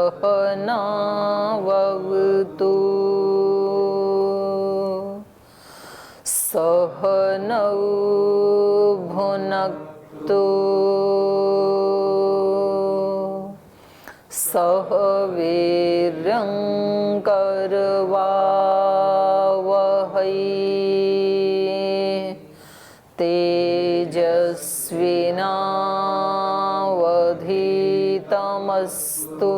सहनावतु सहनौ भुनक्तु सह वीर्यं करवावहै तेजस्विनावधीतमस्तु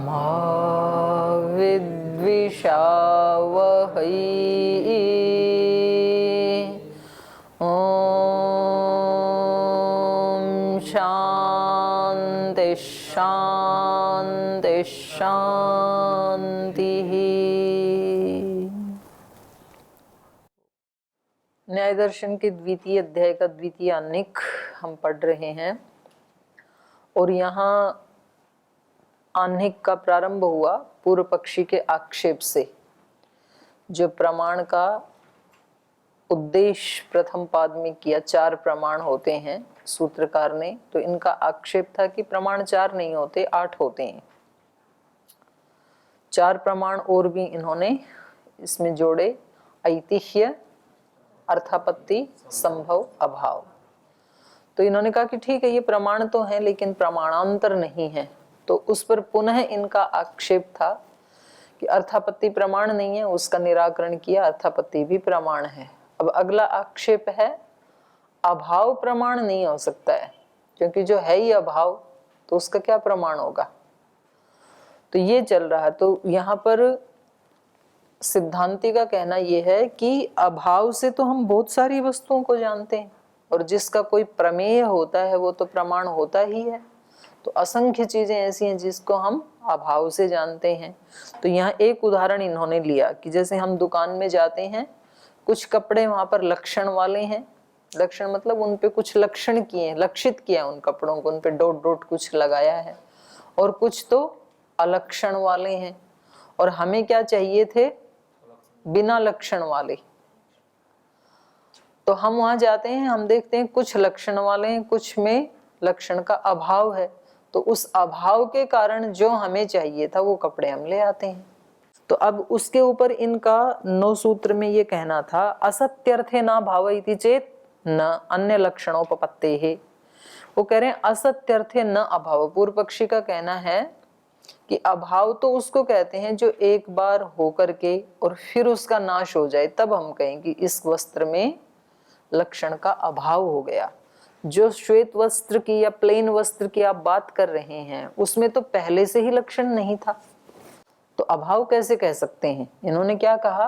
मा विद्विषावहै शांति शांति शांति। न्याय दर्शन के द्वितीय अध्याय का द्वितीय अनिक हम पढ़ रहे हैं और यहाँ आह्निक का प्रारंभ हुआ पूर्व पक्षी के आक्षेप से। जो प्रमाण का उद्देश्य प्रथम पाद में किया, 4 प्रमाण होते हैं सूत्रकार ने, तो इनका आक्षेप था कि प्रमाण 4 नहीं होते, 8 होते हैं। 4 प्रमाण और भी इन्होंने इसमें जोड़े, ऐतिह्य, अर्थापत्ति, संभव, अभाव। तो इन्होंने कहा कि ठीक है, ये प्रमाण तो है लेकिन प्रमाणांतर नहीं है। तो उस पर पुनः इनका आक्षेप था कि अर्थापत्ति प्रमाण नहीं है, उसका निराकरण किया, अर्थापत्ति भी प्रमाण है। अब अगला आक्षेप है अभाव प्रमाण नहीं हो सकता है, क्योंकि जो है ही अभाव तो उसका क्या प्रमाण होगा। तो ये चल रहा है। तो यहाँ पर सिद्धांति का कहना यह है कि अभाव से तो हम बहुत सारी वस्तुओं को जानते हैं और जिसका कोई प्रमेय होता है वो तो प्रमाण होता ही है। तो असंख्य चीजें ऐसी हैं जिसको हम अभाव से जानते हैं। तो यहाँ एक उदाहरण इन्होंने लिया कि जैसे हम दुकान में जाते हैं, कुछ कपड़े वहां पर लक्षण वाले हैं, लक्षण मतलब उन पे कुछ लक्षण किए, लक्षित किया उन कपड़ों को, उन पे डॉट डॉट कुछ लगाया है, और कुछ तो अलक्षण वाले हैं। और हमें क्या चाहिए थे? बिना लक्षण वाले। तो हम वहां जाते हैं, हम देखते हैं कुछ लक्षण वाले हैं, कुछ में लक्षण का अभाव है। तो उस अभाव के कारण जो हमें चाहिए था वो कपड़े हम ले आते हैं। तो अब उसके ऊपर इनका 9 सूत्र में ये कहना था, असत्यर्थे ना भावयति चेत न अन्य लक्षणोपपत्ते है। वो कह रहे हैं असत्यर्थे न अभाव। पूर्व पक्षी का कहना है कि अभाव तो उसको कहते हैं जो एक बार होकर के और फिर उसका नाश हो जाए, तब हम कहें कि इस वस्त्र में लक्षण का अभाव हो गया। जो श्वेत वस्त्र की या प्लेन वस्त्र की आप बात कर रहे हैं उसमें तो पहले से ही लक्षण नहीं था, तो अभाव कैसे कह सकते हैं। इन्होंने क्या कहा,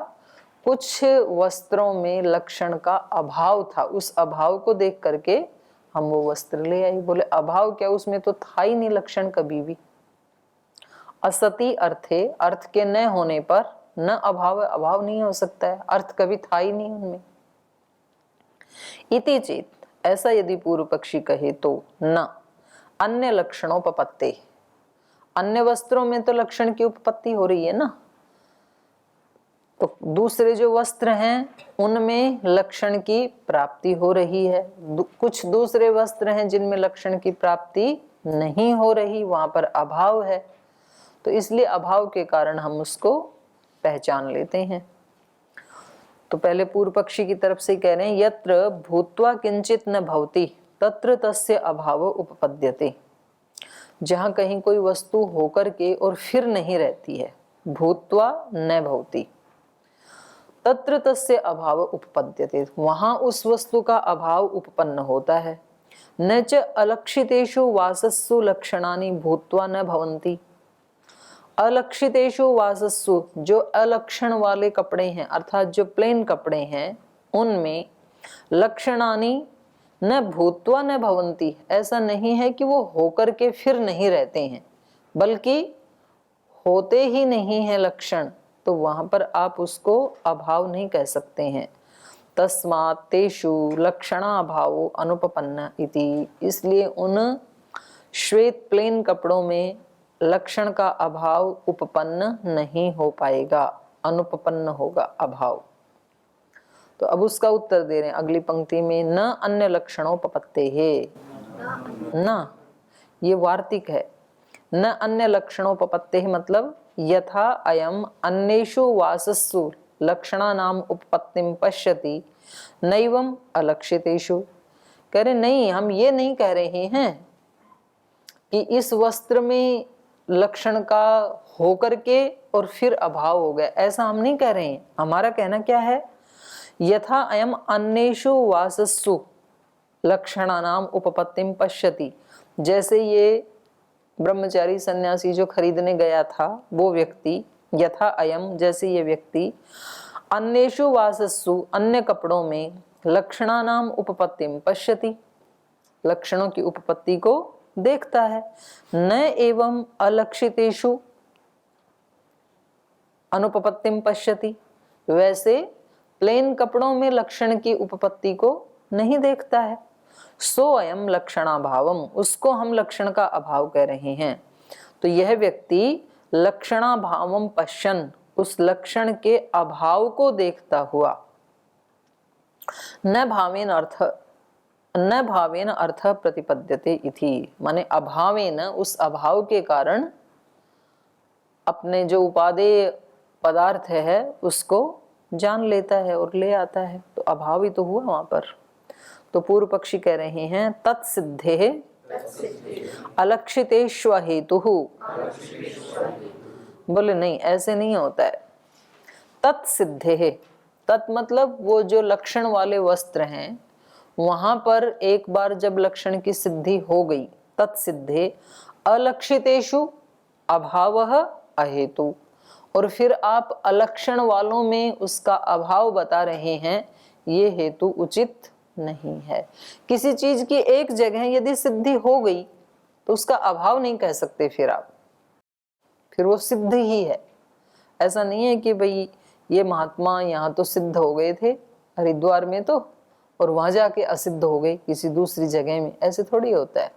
कुछ वस्त्रों में लक्षण का अभाव था, उस अभाव को देख करके हम वो वस्त्र ले आए। बोले अभाव क्या, उसमें तो था ही नहीं लक्षण कभी भी। असति अर्थे, अर्थ के न होने पर न अभाव, अभाव नहीं हो सकता है, अर्थ कभी था ही नहीं उनमें। इति चेत, ऐसा यदि पूर्व पक्षी कहे तो न अन्य लक्षणोपपत्ते, अन्य वस्त्रों में तो लक्षण की उपपत्ति हो रही है ना, तो दूसरे जो वस्त्र हैं उनमें लक्षण की प्राप्ति हो रही है। कुछ दूसरे वस्त्र हैं जिनमें लक्षण की प्राप्ति नहीं हो रही, वहां पर अभाव है। तो इसलिए अभाव के कारण हम उसको पहचान लेते हैं। तो पहले पूर्व पक्षी की तरफ से कह रहे हैं, यत्र भूत्वा किंचित न भवति तत्र तस्य अभाव उपपद्यते। जहां कहीं कोई वस्तु होकर के और फिर नहीं रहती है, भूत्वा न भवति तत्र तस्य अभाव उपपद्यते, वहां उस वस्तु का अभाव उपपन्न होता है। न च अलक्षितेषु वासस्सु लक्षणानि भूत्वा न भवन्ति। अलक्षितेषु वासस्सु, जो अलक्षण वाले कपड़े हैं अर्थात जो प्लेन कपड़े हैं, उनमें लक्षणानि न भूत्वा न भवन्ति, ऐसा नहीं है कि वो होकर के फिर नहीं रहते हैं, बल्कि होते ही नहीं है लक्षण, तो वहां पर आप उसको अभाव नहीं कह सकते हैं। तस्मात् तेषु लक्षणाभावो अनुपपन्न इति, इसलिए उन श्वेत प्लेन कपड़ों में लक्षण का अभाव उपपन्न नहीं हो पाएगा, अनुपपन्न होगा अभाव। तो अब उसका उत्तर दे रहे हैं अगली पंक्ति में, न अन्य लक्षणों पपत्ते है न, ये वार्तिक है। न अन्य लक्षणोपपत्ति मतलब यथा अयम अन्येषु वासस्सु लक्षणानाम उपपत्तिम पश्यति नैवम अलक्षितेषु। कह रहे नहीं, हम ये नहीं कह रहे हैं कि इस वस्त्र में लक्षण का होकर के और फिर अभाव हो गया, ऐसा हम नहीं कह रहे हैं। हमारा कहना क्या है, यथा अयम अन्येषु वासस्सु लक्षणानाम उपपत्तिम पश्यति, जैसे ये ब्रह्मचारी सन्यासी जो खरीदने गया था वो व्यक्ति, यथा अयम जैसे ये व्यक्ति, अन्येषु वासस्सु अन्य कपड़ों में लक्षणानाम उपपत्तिम पश्यति लक्षणों की उपपत्ति को देखता है, न एवं अलक्षितेषु अनुपपत्तिम पश्यति, वैसे प्लेन कपड़ों में लक्षण की उपपत्ति को नहीं देखता है। सो अयम लक्षणाभावम, उसको हम लक्षण का अभाव कह रहे हैं। तो यह व्यक्ति लक्षणाभावम पश्यन, उस लक्षण के अभाव को देखता हुआ, न भावेन अर्थ प्रतिपद्यते इति, माने अभावेन उस अभाव के कारण अपने जो उपादेय पदार्थ है उसको जान लेता है और ले आता है। तो अभाव ही तो हुआ वहां पर। तो पूर्व पक्षी कह रहे हैं तत्सिद्धे अलक्षितेष्व हेतुः। बोले नहीं, ऐसे नहीं होता है। तत्सिद्धे, तत् मतलब वो जो लक्षण वाले वस्त्र हैं वहां पर एक बार जब लक्षण की सिद्धि हो गई, तत्सिद्धे अलक्षितेषु अभावः अहेतु, और फिर आप अलक्षण वालों में उसका अभाव बता रहे हैं, ये हेतु उचित नहीं है। किसी चीज की एक जगह यदि सिद्धि हो गई तो उसका अभाव नहीं कह सकते फिर आप, फिर वो सिद्ध ही है। ऐसा नहीं है कि भाई ये महात्मा यहाँ तो सिद्ध हो गए थे हरिद्वार में तो, और वहां जाके असिद्ध हो गए किसी दूसरी जगह में, ऐसे थोड़ी होता है।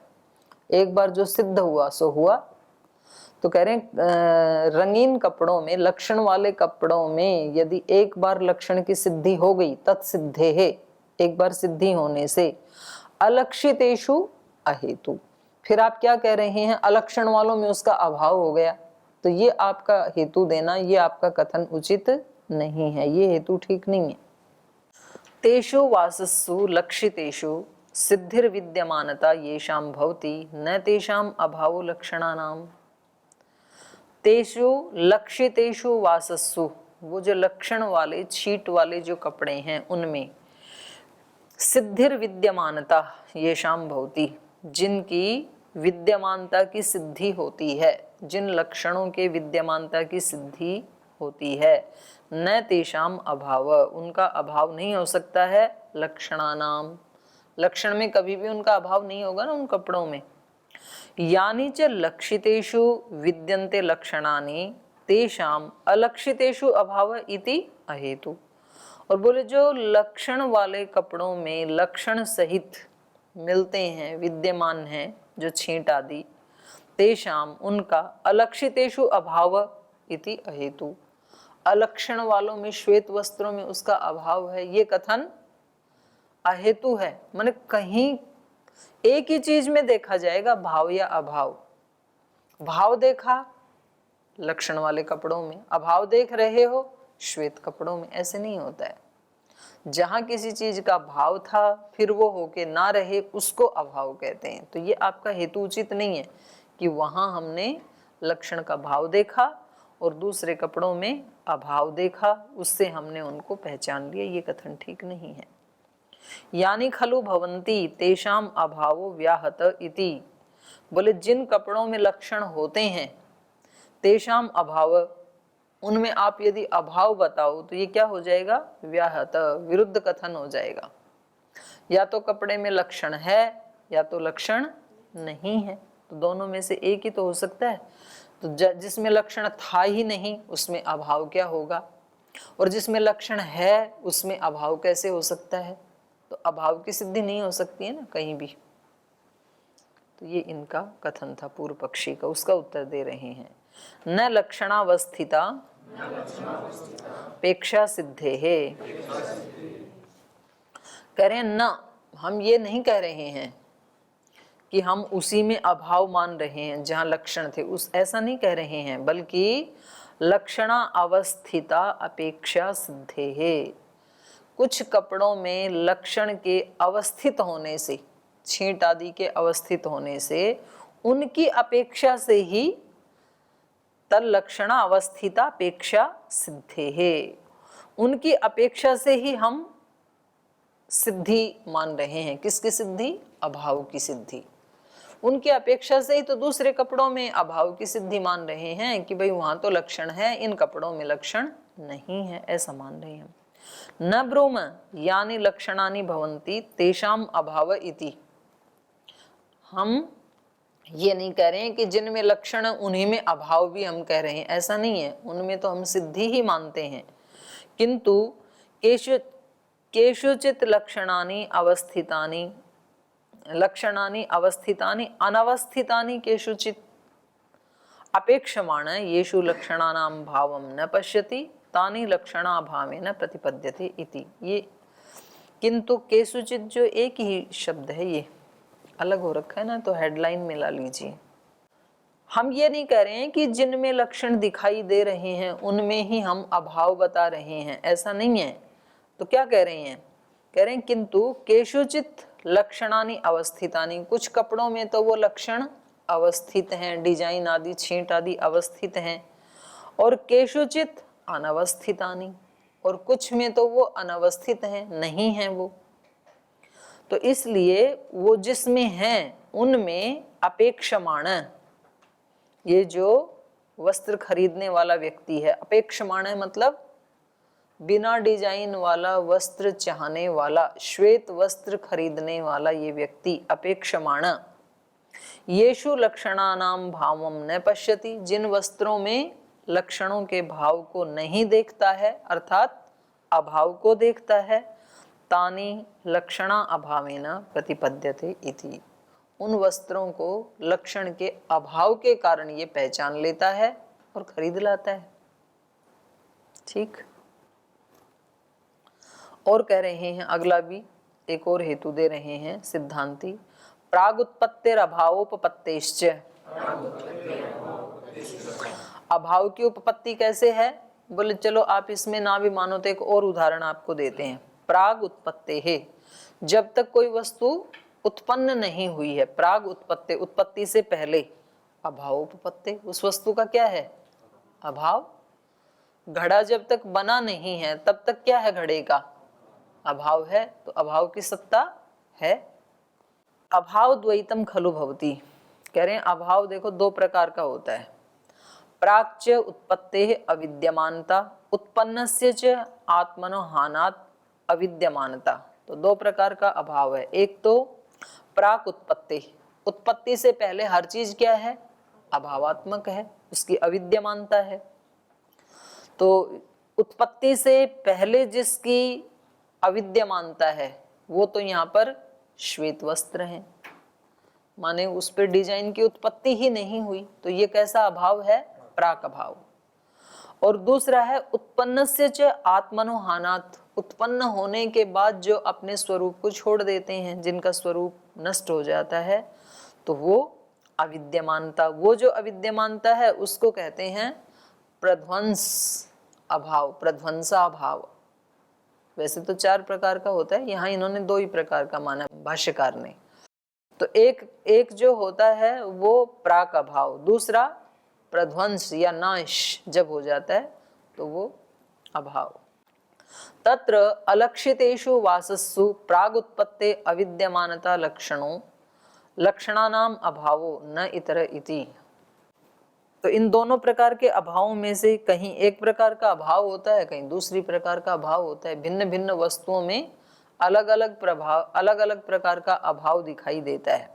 एक बार जो सिद्ध हुआ सो हुआ। तो कह रहे हैं रंगीन कपड़ों में, लक्षण वाले कपड़ों में यदि एक बार लक्षण की सिद्धि हो गई, तत्सिद्धे है, एक बार सिद्धि होने से, अलक्षितेषु अहेतु, फिर आप क्या कह रहे हैं, अलक्षण वालों में उसका अभाव हो गया, तो ये आपका हेतु देना, ये आपका कथन उचित नहीं है, ये हेतु ठीक नहीं है। तेषु वासस्सु लक्षितेषु सिद्धिर्विद्यमानता येषां भवति न तेषां अभावो लक्षणानाम। तेषु लक्षितेषु वासस्सु, वो जो लक्षण वाले छीट वाले जो कपड़े हैं उनमें, सिद्धिर्विद्यमानता येषां भवति, जिनकी विद्यमानता की सिद्धि होती है, जिन लक्षणों के विद्यमानता की सिद्धि होती है, न तेषाम अभाव, उनका अभाव नहीं हो सकता है, लक्षणानाम, लक्षण में कभी भी उनका अभाव नहीं होगा ना उन कपड़ों में। यानी च लक्षितेषु विद्यन्ते लक्षणानि तेषाम अलक्षितेषु अभाव इति अहेतु। और बोले जो लक्षण वाले कपड़ों में लक्षण सहित मिलते हैं, विद्यमान हैं, जो छींट आदि, तेषाम उनका अलक्षितेषु अभाव इति अहेतु, अलक्षण वालों में श्वेत वस्त्रों में उसका अभाव है, ये कथन अहेतु है। माने कहीं एक ही चीज में देखा जाएगा भाव या अभाव। भाव देखा लक्षण वाले कपड़ों में, अभाव देख रहे हो श्वेत कपड़ों में, ऐसे नहीं होता है। जहां किसी चीज का भाव था फिर वो होके ना रहे, उसको अभाव कहते हैं। तो ये आपका हेतु उचित नहीं है कि वहां हमने लक्षण का भाव देखा और दूसरे कपड़ों में अभाव देखा, उससे हमने उनको पहचान लिया, ये कथन ठीक नहीं है। यानी खलु भवंती तेषाम अभावो व्याहत इति, बोले जिन कपड़ों में लक्षण होते हैं तेषाम अभाव, उनमें आप यदि अभाव बताओ तो ये क्या हो जाएगा, व्याहत, विरुद्ध कथन हो जाएगा। या तो कपड़े में लक्षण है या तो लक्षण नहीं है, तो दोनों में से एक ही तो हो सकता है। तो जिसमें लक्षण था ही नहीं उसमें अभाव क्या होगा, और जिसमें लक्षण है उसमें अभाव कैसे हो सकता है। तो अभाव की सिद्धि नहीं हो सकती है ना कहीं भी। तो ये इनका कथन था पूर्व पक्षी का, उसका उत्तर दे रहे हैं। न लक्षणावस्थिता पेक्षा सिद्धे है, कह रहे हैं न, हम ये नहीं कह रहे हैं कि हम उसी में अभाव मान रहे हैं जहाँ लक्षण थे, उस ऐसा नहीं कह रहे हैं, बल्कि लक्षणा अवस्थिता अपेक्षा सिद्धे है। कुछ कपड़ों में लक्षण के अवस्थित होने से, छींट आदि के अवस्थित होने से, उनकी अपेक्षा से ही तल्लक्षणा अवस्थिता अपेक्षा सिद्धे है, उनकी अपेक्षा से ही हम सिद्धि मान रहे हैं। किसकी सिद्धि? अभाव की सिद्धि। उनकी अपेक्षा से ही तो दूसरे कपड़ों में अभाव की सिद्धि मान रहे हैं कि भाई वहां तो लक्षण है, इन कपड़ों में लक्षण नहीं है, ऐसा मान रहे हैं। न ब्रूम यानी लक्षणानि भवन्ति तेषाम अभाव इति। हम ये नहीं कह रहे हैं कि जिनमें लक्षण उन्हीं में अभाव भी हम कह रहे हैं, ऐसा नहीं है, उनमें तो हम सिद्धि ही मानते हैं। किंतु केषुचित लक्षणानि अवस्थितानि अनवस्थितानि केषुचित अपेक्षमाण येषु लक्षणानां भावं न पश्यति तानि लक्षणाभावेन प्रतिपद्यते इति। ये किंतु केषुचित जो एक ही शब्द है, ये अलग हो रखा है ना, तो हेडलाइन में ला लीजिए। हम ये नहीं कह रहे हैं कि जिनमें लक्षण दिखाई दे रहे हैं उनमें ही हम अभाव बता रहे हैं, ऐसा नहीं है। तो क्या कह रहे हैं? कह रहे हैं किंतु केषुचित लक्षणानि अवस्थितानि, कुछ कपड़ों में तो वो लक्षण अवस्थित हैं, डिजाइन आदि छींट आदि अवस्थित हैं, और केषुचित अनवस्थितानि, और कुछ में तो वो अनवस्थित हैं, नहीं हैं वो। तो इसलिए वो जिसमें हैं उनमें अपेक्षमाण, ये जो वस्त्र खरीदने वाला व्यक्ति है, अपेक्षमाण है मतलब बिना डिजाइन वाला वस्त्र चाहने वाला, श्वेत वस्त्र खरीदने वाला ये व्यक्ति अपेक्षमाण येषु लक्षणानां भावम न पश्यति, जिन वस्त्रों में लक्षणों के भाव को नहीं देखता है, अर्थात अभाव को देखता है, तानि लक्षणा अभावेन प्रतिपद्यते इति, उन वस्त्रों को लक्षण के अभाव के कारण ये पहचान लेता है और खरीद लाता है। ठीक। और कह रहे हैं, अगला भी एक और हेतु दे रहे हैं सिद्धांती, प्रागुत्पत्तिर अभावोपपत्तेश्च। अभाव की उपपत्ति कैसे है? बोले चलो आप इसमें ना भी मानो तो एक और उदाहरण आपको देते हैं। प्राग उत्पत्ति है, जब तक कोई वस्तु उत्पन्न नहीं हुई है, प्राग उत्पत्ति, उत्पत्ति से पहले, अभाव उपपत्ति, उस वस्तु का क्या है? अभाव। घड़ा जब तक बना नहीं है तब तक क्या है? घड़े का अभाव है, तो अभाव की सत्ता है। अभाव द्वैतम खलु भवति, कह रहे हैं अभाव देखो दो प्रकार का होता है। प्राक्च उत्पत्ते अविद्यमानता, उत्पन्नस्य च आत्मनो हानात् अविद्यमानता, तो दो प्रकार का अभाव है। एक तो प्राक उत्पत्ति, उत्पत्ति से पहले हर चीज क्या है? अभावात्मक है, उसकी अविद्यमानता है। तो उत्पत्ति से पहले जिसकी अविद्यमानता है वो तो यहाँ पर श्वेत वस्त्र है, माने उस पर डिजाइन की उत्पत्ति ही नहीं हुई, तो ये कैसा अभाव है? प्राक अभाव। और दूसरा है उत्पन्नस्य च आत्मनो हानात्, उत्पन्न होने के बाद जो अपने स्वरूप को छोड़ देते हैं, जिनका स्वरूप नष्ट हो जाता है, तो वो अविद्यमानता। वो जो अविद्यमानता है उसको कहते हैं प्रध्वंस अभाव, प्रध्वंसा अभाव। वैसे तो चार प्रकार का होता है, यहाँ इन्होंने दो ही प्रकार का माना भाष्यकार ने। तो एक जो होता है वो प्राक अभाव, दूसरा प्रध्वंस या नाश जब हो जाता है तो वो अभाव। तत्र अलक्षितेषु वासस्सु प्रागुत्पत्ते अविद्यमानता लक्षणों लक्षणानाम अभावो न इतर इति। तो इन दोनों प्रकार के अभावों में से कहीं एक प्रकार का अभाव होता है, कहीं दूसरी प्रकार का अभाव होता है। भिन्न भिन्न वस्तुओं में अलग अलग प्रभाव, अलग अलग प्रकार का अभाव दिखाई देता है।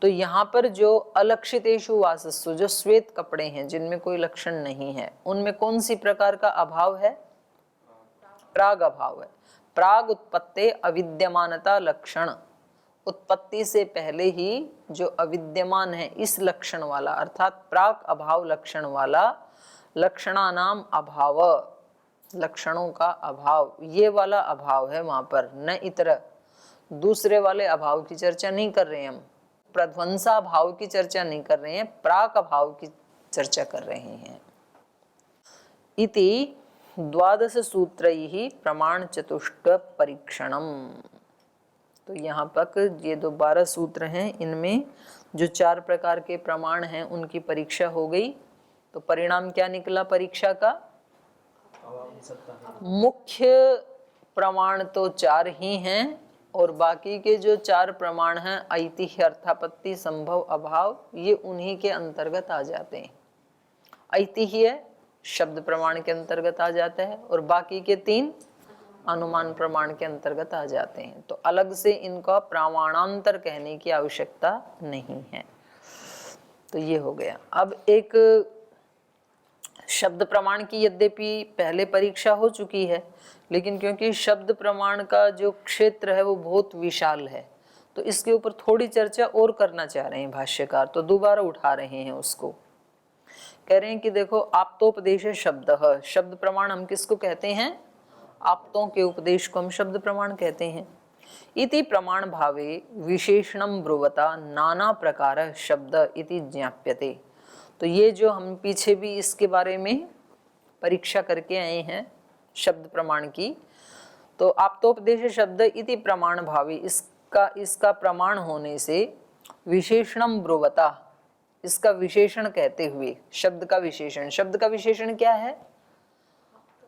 तो यहाँ पर जो अलक्षितेषु वासस्सु, जो श्वेत कपड़े हैं जिनमें कोई लक्षण नहीं है, उनमें कौन सी प्रकार का अभाव है? प्राग अभाव है। प्राग उत्पत्ति अविद्यमानता लक्षण, उत्पत्ति से पहले ही जो अविद्यमान है इस लक्षण वाला, अर्थात प्राक अभाव लक्षण वाला, लक्षणानाम अभाव, लक्षणों का अभाव, ये वाला अभाव है वहां पर। न इतर, दूसरे वाले अभाव की चर्चा नहीं कर रहे हम। प्रध्वंसा भाव की चर्चा नहीं कर रहे हैं, प्राक भाव की चर्चा कर रहे हैं। इति 12 सूत्रैः प्रमाण चतुष्ट परीक्षणम। तो यहाँ तक ये 12 सूत्र हैं, इनमें जो 4 प्रकार के प्रमाण हैं उनकी परीक्षा हो गई। तो परिणाम क्या निकला परीक्षा का? मुख्य प्रमाण तो 4 ही हैं और बाकी के जो 4 प्रमाण हैं ऐतिह्य, अर्थापत्ति, संभव, अभाव, ये उन्हीं के अंतर्गत आ जाते हैं। ऐतिह्य शब्द प्रमाण के अंतर्गत आ जाता है और बाकी के 3 अनुमान प्रमाण के अंतर्गत आ जाते हैं। तो अलग से इनका प्रमाणांतर कहने की आवश्यकता नहीं है। तो ये हो गया। अब एक शब्द प्रमाण की यद्यपि पहले परीक्षा हो चुकी है, लेकिन क्योंकि शब्द प्रमाण का जो क्षेत्र है वो बहुत विशाल है, तो इसके ऊपर थोड़ी चर्चा और करना चाह रहे हैं भाष्यकार, तो दोबारा उठा रहे हैं उसको। कह रहे हैं कि देखो, आप्तोपदेश शब्द, शब्द प्रमाण हम किसको कहते हैं? आप्तों के उपदेश को हम शब्द प्रमाण कहते हैं। इति प्रमाण भावे विशेषणम ब्रुवता नाना प्रकार शब्द इति ज्ञाप्यते। तो ये जो हम पीछे भी इसके बारे में परीक्षा करके आए हैं शब्द प्रमाण की, तो आप्तोपदेश शब्द इति प्रमाण भावे, इसका प्रमाण होने से विशेषणम ब्रुवता, इसका विशेषण कहते हुए, शब्द का विशेषण, शब्द का विशेषण क्या है?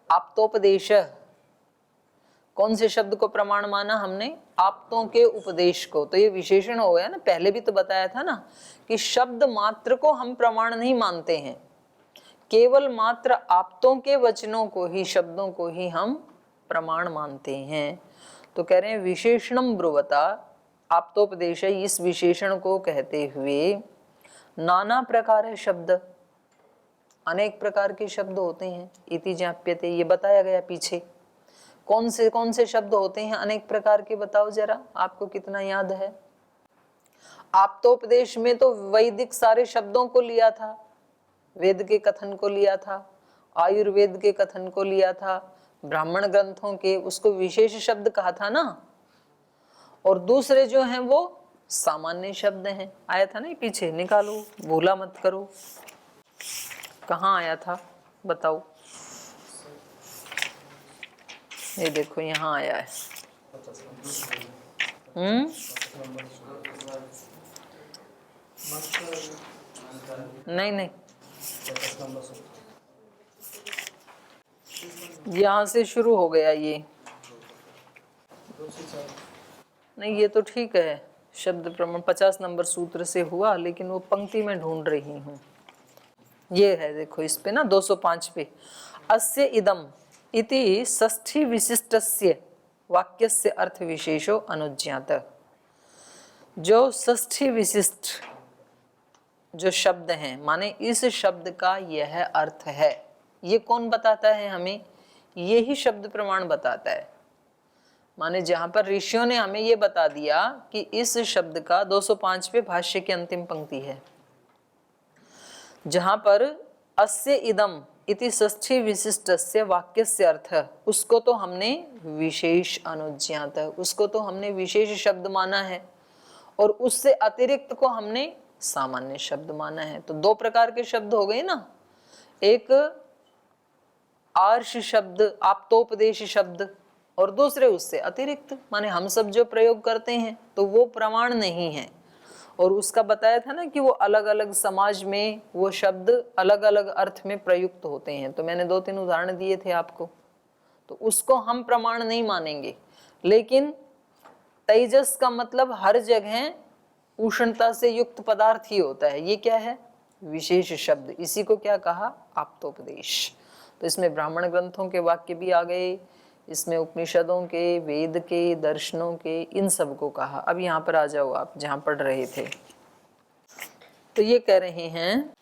आप्तोपदेश। कौन से शब्द को प्रमाण माना हमने? आप्तों के उपदेश को। तो ये विशेषण हो गया ना। पहले भी तो बताया था ना कि शब्द मात्र को हम प्रमाण नहीं मानते हैं, केवल मात्र आप्तों के वचनों को ही, शब्दों को ही हम प्रमाण मानते हैं। तो कह रहे हैं विशेषणम ब्रुवता, आप्तोपदेश, इस विशेषण को कहते हुए नाना प्रकार है शब्द, अनेक प्रकार के शब्द होते हैं। इति ज्ञाप्यते, ये बताया गया पीछे। कौन से शब्द होते हैं अनेक प्रकार के? बताओ जरा, आपको कितना याद है? आप्तोपदेश में तो वैदिक सारे शब्दों को लिया था, वेद के कथन को लिया था, आयुर्वेद के कथन को लिया था, ब्राह्मण ग्रंथों के, उसको विशेष शब्द कहा था ना। और दूसरे जो हैं वो सामान्य शब्द हैं। आया था ना पीछे, निकालो, भूला मत करो। कहाँ आया था बताओ? ये देखो यहाँ आया है। नहीं, यहाँ से शुरू हो गया ये। नहीं, ये तो ठीक है, शब्द प्रमाण 50 नंबर सूत्र से हुआ, लेकिन वो पंक्ति में ढूंढ रही हूँ। ये है, देखो इस पे ना 205 पे, अस्य इदम इति षष्ठी विशिष्टस्य वाक्यस्य अर्थ विशेषो अनुज्ञात। जो षष्ठी विशिष्ट जो शब्द हैं, माने इस शब्द का यह अर्थ है, ये कौन बताता है हमें? ये ही शब्द प्रमाण बताता है। माने जहां पर ऋषियों ने हमें ये बता दिया कि इस शब्द का 205 पे भाष्य की अंतिम पंक्ति है, जहां पर अस्य इदम इति षष्ठी विशिष्टस्य वाक्यस्य अर्थ, उसको तो हमने विशेष अनुज्ञात, उसको तो हमने विशेष शब्द माना है, और उससे अतिरिक्त को हमने सामान्य शब्द माना है। तो 2 प्रकार के शब्द हो गए ना, एक आर्ष शब्द, आप्तोपदेश शब्द, और दूसरे उससे अतिरिक्त, माने हम सब जो प्रयोग करते हैं तो वो प्रमाण नहीं है। और उसका बताया था ना कि वो अलग अलग समाज में वो शब्द अलग अलग अर्थ में प्रयुक्त होते हैं। तो मैंने 2-3 उदाहरण दिए थे आपको, तो उसको हम प्रमाण नहीं मानेंगे। लेकिन तेजस का मतलब हर जगह उष्णता से युक्त पदार्थ ही होता है, ये क्या है? विशेष शब्द। इसी को क्या कहा? आप्तोपदेश। तो इसमें ब्राह्मण ग्रंथों के वाक्य भी आ गए, इसमें उपनिषदों के, वेद के, दर्शनों के, इन सब को कहा। अब यहाँ पर आ जाओ आप जहाँ पढ़ रहे थे। तो ये कह रहे हैं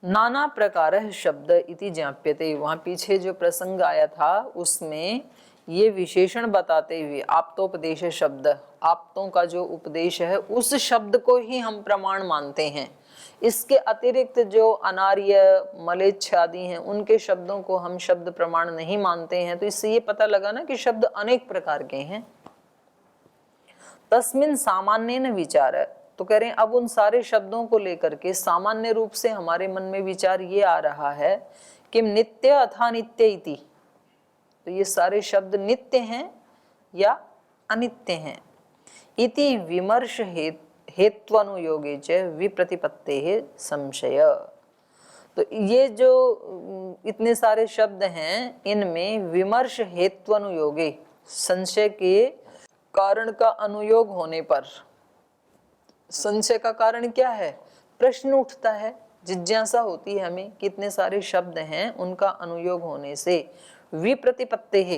नाना प्रकार शब्द इति ज्ञाप्यते। वहाँ पीछे जो प्रसंग आया था उसमें ये विशेषण बताते हुए आप्तोपदेश शब्द, आप्तों का जो उपदेश है उस शब्द को ही हम प्रमाण मानते हैं। इसके अतिरिक्त जो अनार्य, मलेच्छ आदि हैं उनके शब्दों को हम शब्द प्रमाण नहीं मानते हैं। तो इससे ये पता लगा ना कि शब्द अनेक प्रकार के हैं। तस्मिन् सामान्येन विचार, तो कह रहे हैं अब उन सारे शब्दों को लेकर के सामान्य रूप से हमारे मन में विचार ये आ रहा है कि नित्य अथा नित्य इति, तो ये सारे शब्द नित्य हैं या अनित्य हैं। इति विमर्श हेत्वनुयोगे च विप्रतिपत्तेः संशय। तो ये जो इतने सारे शब्द हैं इनमें विमर्श हेत्वनुयोगे, संशय के कारण का अनुयोग होने पर, संशय का कारण क्या है, प्रश्न उठता है, जिज्ञासा होती है हमें, कितने सारे शब्द हैं उनका अनुयोग होने से विप्रतिपत्ति है,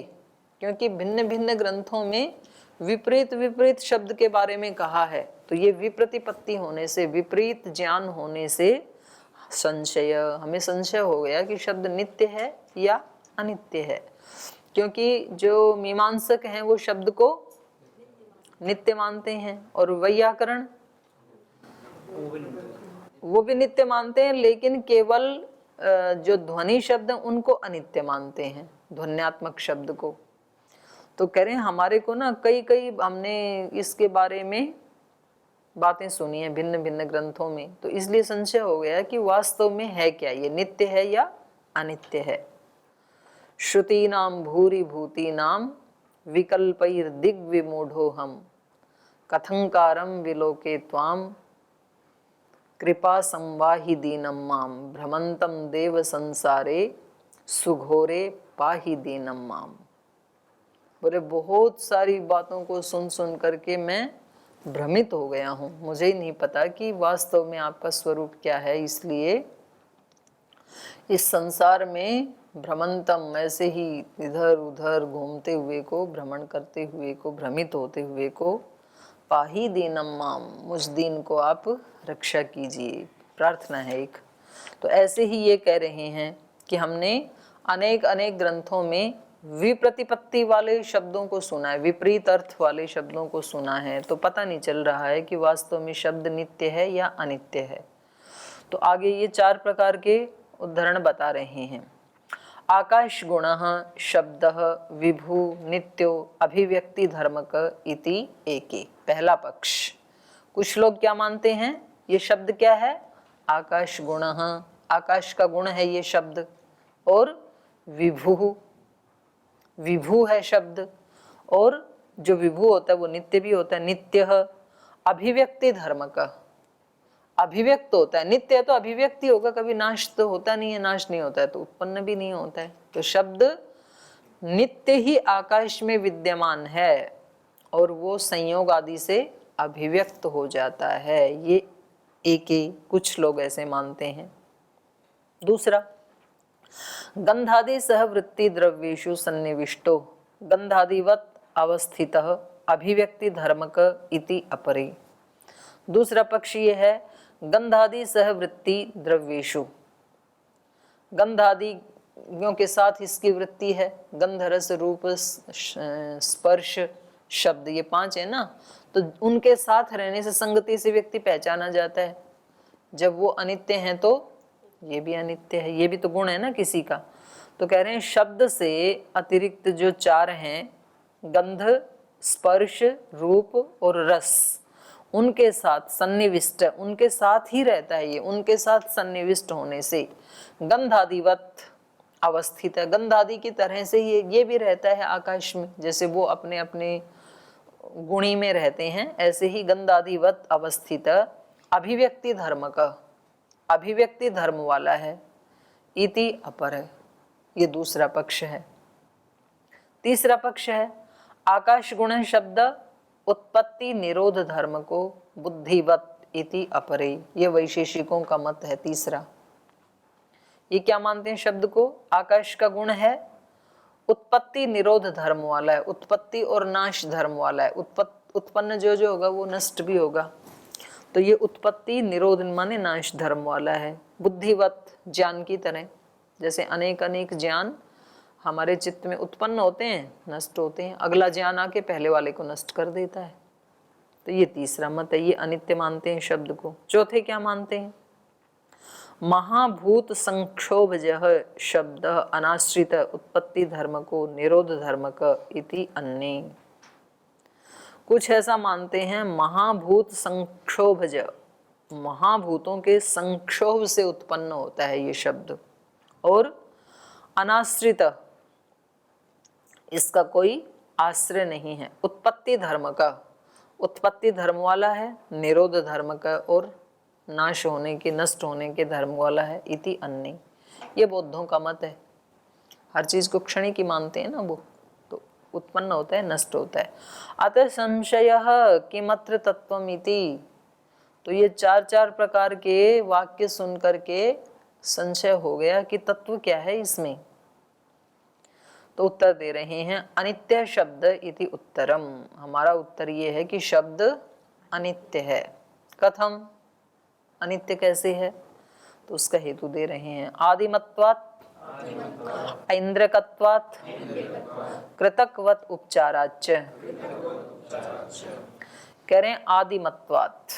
क्योंकि भिन्न भिन्न ग्रंथों में विपरीत विपरीत शब्द के बारे में कहा है, तो ये विप्रतिपत्ति होने से, विपरीत ज्ञान होने से संशय, हमें संशय हो गया कि शब्द नित्य है या अनित्य है। क्योंकि जो मीमांसक हैं वो शब्द को नित्य मानते हैं और वैयाकरण वो भी नित्य मानते हैं, लेकिन केवल जो ध्वनि शब्द उनको अनित्य मानते हैं, ध्वन्यात्मक शब्द को। तो कह रहे हैं हमारे को ना कई कई हमने इसके बारे में बातें सुनी है भिन्न भिन्न ग्रंथों में, तो इसलिए संशय हो गया कि वास्तव में है क्या, ये नित्य है या अनित्य है। श्रुतीनाम भूरि भूतीनाम विकल्पैर दिग्विमूढ़ो हम कथंकारम विलोके त्वाम कृपा संवाहि दीनम माम भ्रमंतम देव संसारे सुघोरे पाहि दीनम माम। बोले बहुत सारी बातों को सुन सुन करके मैं भ्रमित हो गया हूँ, मुझे ही नहीं पता कि वास्तव में आपका स्वरूप क्या है, इसलिए इस संसार में भ्रमंतम, ऐसे ही इधर उधर घूमते हुए को, भ्रमण करते हुए को, भ्रमित होते हुए को, पाही दीनम माम, मुझ दीन को आप रक्षा कीजिए, प्रार्थना है एक। तो ऐसे ही ये कह रहे हैं कि हमने अनेक अनेक ग्रंथों में विप्रतिपत्ति वाले शब्दों को सुना है, विपरीत अर्थ वाले शब्दों को सुना है, तो पता नहीं चल रहा है कि वास्तव में शब्द नित्य है या अनित्य है। तो आगे ये 4 प्रकार के उदाहरण बता रहे हैं। आकाश गुणः शब्दः विभु नित्यो अभिव्यक्ति धर्मक इति एके। पहला पक्ष, कुछ लोग क्या मानते हैं, ये शब्द क्या है, आकाश गुणः, आकाश का गुण है ये शब्द, और विभु, विभु है शब्द, और जो विभु होता है वो नित्य भी होता है। नित्य अभिव्यक्ति धर्मक, अभिव्यक्त होता है, नित्य है तो अभिव्यक्ति होगा, कभी नाश तो होता नहीं है, नाश नहीं होता है तो उत्पन्न भी नहीं होता है। तो शब्द नित्य ही आकाश में विद्यमान है और वो संयोग आदि से अभिव्यक्त हो जाता है, ये एक कुछ लोग ऐसे मानते हैं। दूसरा, गंधादि सहवृत्ति द्रव्येषु सन्निविष्टो गंधादिवत अवस्थितः अभिव्यक्ति धर्मक इति अपरे। दूसरा पक्ष ये है, गंधादि सहवृत्ति द्रव्येषु, गंधादियों के साथ इसकी वृत्ति है, गंध रस रूप स्पर्श शब्द, ये 5 है ना, तो उनके साथ रहने से संगति से व्यक्ति पहचाना जाता है। जब वो अनित्य हैं तो ये भी अनित्य है, ये भी तो गुण है ना किसी का। तो कह रहे हैं शब्द से अतिरिक्त जो 4 हैं, गंध स्पर्श रूप और रस, उनके साथ सन्निविष्ट, उनके साथ ही रहता है ये, उनके साथ सन्निविष्ट होने से गंधादिवत अवस्थित है, गंधादि की तरह से ये भी रहता है आकाश में, जैसे वो अपने अपने गुणी में रहते हैं, ऐसे ही गंधादिवत अवस्थित अभिव्यक्ति धर्म का, अभिव्यक्ति धर्म वाला है, इति अपर है, ये दूसरा पक्ष है। तीसरा पक्ष है, आकाश गुण शब्द उत्पत्ति निरोध धर्म को बुद्धिवत इति अपरे, ये वैशेषिकों का मत है। तीसरा, ये क्या मानते हैं, शब्द को आकाश का गुण है, उत्पत्ति निरोध धर्म वाला है, उत्पत्ति और नाश धर्म वाला है, उत्पन्न जो होगा वो नष्ट भी होगा, तो ये उत्पत्ति निरोध माने नाश धर्म वाला है। बुद्धिवत, ज्ञान की तरह, जैसे अनेक अनेक ज्ञान हमारे चित्त में उत्पन्न होते हैं, नष्ट होते हैं, अगला ज्ञान आके पहले वाले को नष्ट कर देता है। तो ये तीसरा मत है, ये अनित्य मानते हैं शब्द को। चौथे क्या मानते हैं, महाभूत संक्षोभजः शब्द अनाश्रित उत्पत्ति धर्म को निरोध धर्मक इति अन्ये। कुछ ऐसा मानते हैं महाभूत संक्षोभज, महाभूतों के संक्षोभ से उत्पन्न होता है ये शब्द। और अनाश्रित, इसका कोई आश्रय नहीं है। उत्पत्ति धर्म का, उत्पत्ति धर्म वाला है, निरोध धर्म का और नाश होने के, नष्ट होने के धर्म वाला है। इति अन्य, ये बौद्धों का मत है। हर चीज को क्षणिक ही मानते हैं ना वो, तो उत्पन्न होता है, नष्ट होता है। अतः संशयः किमत्र तत्त्वमिति, तो ये चार चार प्रकार के वाक्य सुन करके संशय हो गया कि तत्व क्या है इसमें। तो उत्तर दे रहे हैं अनित्य शब्द इति उत्तरम। हमारा उत्तर ये है कि शब्द अनित्य है। कथम, अनित्य कैसे है? तो उसका हेतु दे रहे हैं आदिमत्वात्, ऐन्द्रियकत्वात्, कृतकवत् उपचाराच्च। कह रहे हैं आदिमत्वात्,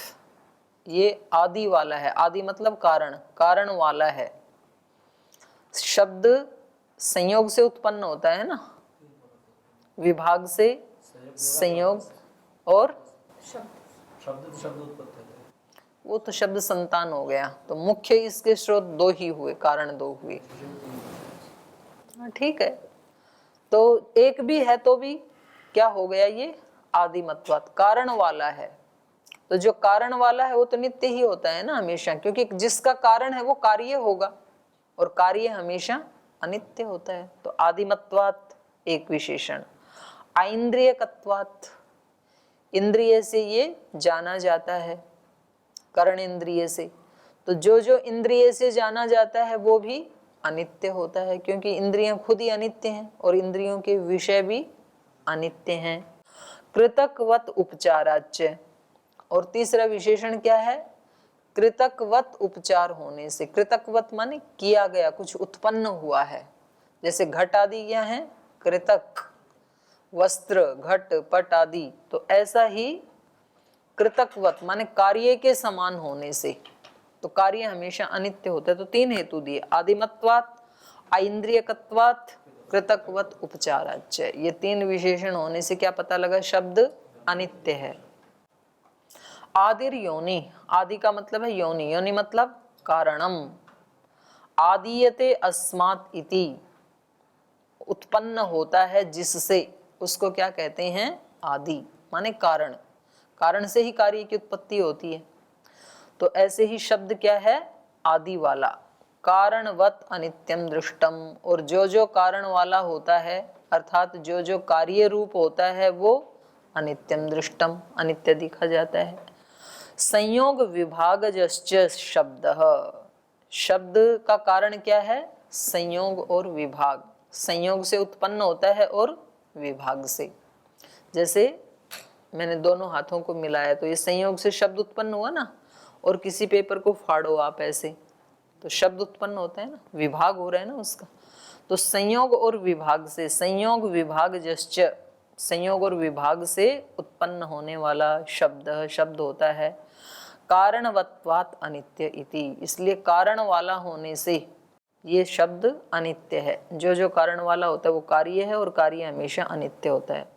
ये आदि वाला है। आदि मतलब कारण, कारण वाला है। शब्द संयोग से उत्पन्न होता है ना, विभाग से संयोग, और वो तो शब्द संतान हो गया। तो मुख्य इसके स्रोत दो ही हुए, कारण दो हुए। ठीक है, तो एक भी है तो भी क्या हो गया ये? आदिमत्वात्, कारण वाला है। तो जो कारण वाला है वो तो नित्य ही होता है ना हमेशा, क्योंकि जिसका कारण है वो कार्य होगा, और कार्य हमेशा अनित्य होता है। तो आदिमत्वात् एक विशेषण। ऐन्द्रियकत्वात्, इंद्रिय से ये जाना जाता है, कर्ण इंद्रिय से। तो जो जो इंद्रिय से जाना जाता है वो भी अनित्य होता है, क्योंकि इंद्रियां खुद ही अनित्य हैं और इंद्रियों के विषय भी अनित्य हैं। कृतकवत् उपचाराच्च, और तीसरा विशेषण क्या है? कृतकवत् उपचार होने से। कृतकवत् माने किया गया, कुछ उत्पन्न हुआ है। जैसे घट आदि क्या है? कृतक, वस्त्र, घट, पट आदि। तो ऐसा ही कृतकवत् माने कार्य के समान होने से। तो कार्य हमेशा अनित्य होता है। तो तीन हेतु दिए, आदिमत्वात्, ऐन्द्रियकत्वात्, कृतकवत् उपचाराच्च। ये तीन विशेषण होने से क्या पता लगा? शब्द अनित्य है। आदिर योनि, आदि का मतलब है योनि, योनि मतलब कारणम। आदीयते अस्मात् इति, उत्पन्न होता है जिससे, उसको क्या कहते हैं? आदि माने कारण, कारण से ही कार्य की उत्पत्ति होती है। तो ऐसे ही शब्द क्या है? आदि वाला। कारणवत् अनित्यम दृष्टम, और जो जो कारण वाला होता है, अर्थात जो जो कार्य रूप होता है वो अनित्यम दृष्टम, अनित्य दिखा जाता है। संयोग विभागजश्च शब्द, शब्द का कारण क्या है? संयोग और विभाग। संयोग से उत्पन्न होता है और विभाग से। जैसे मैंने दोनों हाथों को मिलाया तो ये संयोग से शब्द उत्पन्न हुआ ना, और किसी पेपर को फाड़ो आप ऐसे, तो शब्द उत्पन्न होता है ना, विभाग हो रहा है ना उसका। तो संयोग और विभाग से, संयोग विभाग जश्च, संयोग और विभाग से उत्पन्न होने वाला शब्द, शब्द होता है कारणवत्वात् अनित्य इति। इसलिए कारण वाला होने से ये शब्द अनित्य है। जो जो कारण वाला होता है वो कार्य है, और कार्य हमेशा अनित्य होता है।